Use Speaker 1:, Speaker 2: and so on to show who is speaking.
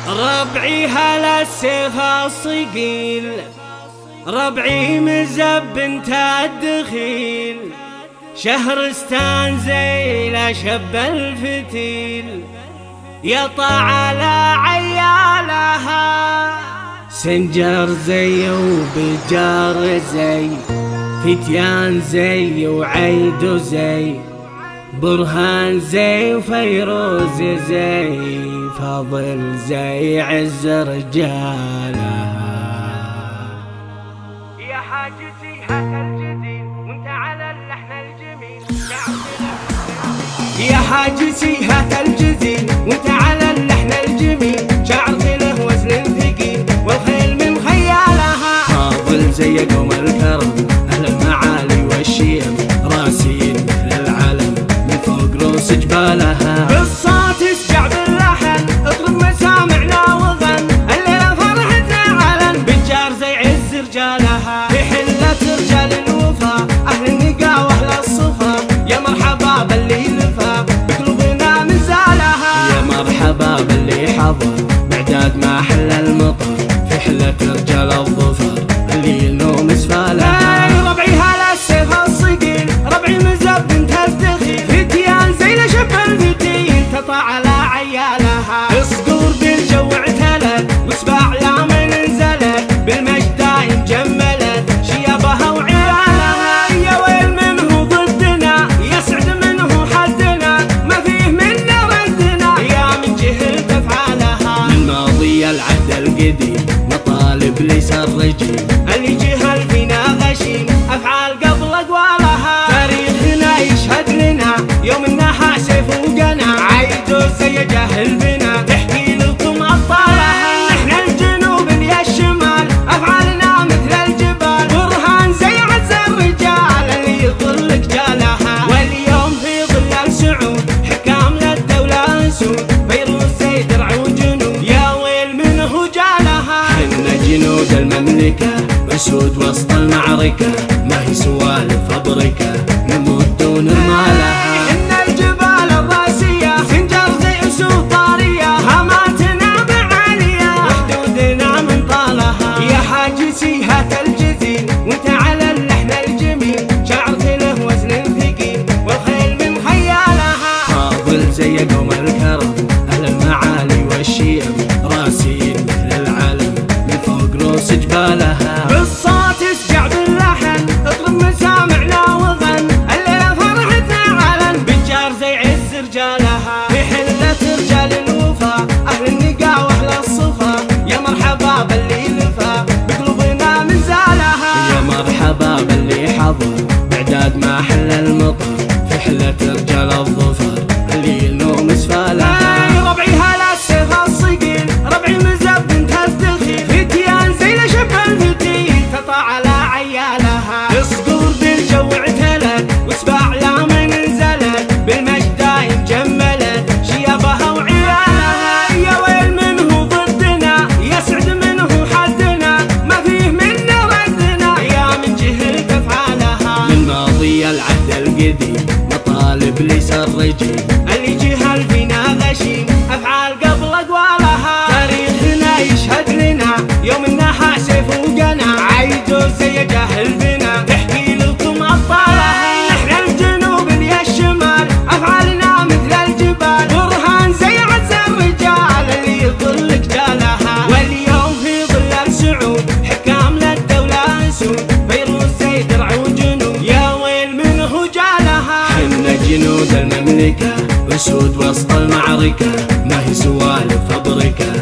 Speaker 1: ربعي هلا السيف الصقيل، ربعي مزب انت الدخيل، شهرستان زي شب الفتيل، يطع على عيالها سنجر زي وبجار زي، فتيان زي وعيد زي، برهان زي وفيروز زي، فضل زي عز رجالها.
Speaker 2: يا حاجتي هات الجديد وانت على اللحن الجميل،
Speaker 1: يا حاجتي هات الجديد وانت على اللحن الجميل، شعرت له وزن ثقيل والخيل من خيالها، فاضل زي قوم الكرم اهل المعالي والشيم، راسين مثل العلم من فوق رؤوس جبالها، بالصوت يسجع باللحن اطرب مسامعنا وظن، الليله فرحتنا علن بجار زي عز رجالها، في حله رجال الوفا اهل النقا واهل الصفا، يا مرحبا باللي لفا بقلوبنا من زالها، يا مرحبا باللي حضر بعداد ما حل المطر، في حله رجال الظفر اللي ينوم اسفالها. ربعي هلا السيف الصقيل، ربعي مزب انت الدخيل، فتيان زي شب الفتيل، تطع على عيالها، الصقور بالجو اعتلت وسباع لا من نزلت، بالمجد دايم جملت شيابها وعيالها، يا ويل منه ضدنا يسعد منه حدنا، ما فيه منا ردنا يا من جهلت افعالها، من ماضي العهد القديم مطالب ليس الرجيم، اللي جهل فينا غشيم افعال قبل اقوالها، تاريخنا يشهد لنا يوم النحا سيف وقنا، عيدوا زي جاهل بنا تحكي لكم ابطالها، احنا الجنوب يا الشمال افعالنا مثل الجبال، برهان زي عز الرجال اللي يظل رجالها، واليوم في ظلال سعود حكام للدولة اسود، فيروز زي درع وجنود يا ويل منه جالها، حنا جنود المملكة اسود وسط المعركة، ما هي سوالف فبركة نموت ونرمالها، إن الجبال الراسية سنجر زي أسود طارية، هاماتنا معالية وحدودنا من طالها، يا حاجتي هات الجديد وانت على اللحن الجميل، شعرت له وزن ثقيل والخيل من خيالها، فاضل زي قوم الكرم أهل المعالي والشيم، راسين مثل العلم من فوق رؤوس جبالها، بالصوت يسجع باللحن اطرب مسامعنا وظن، الليله فرحتنا علن بجار زي عز رجالها، في حله رجال الوفا اهل النقا واهل الصفا، يا مرحبا باللي لفا بقلوبنا من زالها، يا مرحبا باللي حضر بعداد ما حل المطر، في حله رجال الظفر اللي ينوم اسفالها. ربعي هلا السيف الصقيل، ربعي مزب انت الدخيل، فتيان زي شب الفتيل، تطع على عيالها، الصقور بالجو اعتلت وسباع لا من نزلت، بالمجد دايم جملت شيابها وعيالها، يا ويل منه ضدنا يسعد منه حدنا، ما فيه منا ردنا يا من جهلت افعالها، من ماضي العهد القديم مطالب ليس الرجيم، اللي جهل فينا غشيم افعال قبل اقوالها، تاريخنا يشهد لنا يوم النحا سيف وقنا، عيدوا زي جاهل بنا تحكي لكم ابطالها، احنا الجنوب يا الشمال افعالنا مثل الجبال، برهان زي عز الرجال اللي يظل رجالها، واليوم في ظلال سعود حكام للدولة اسود، فيروز زي درع وجنود يا ويل منه جالها، حنا جنود المملكة اسود وسط المعركة، ما هي سوالف فبركة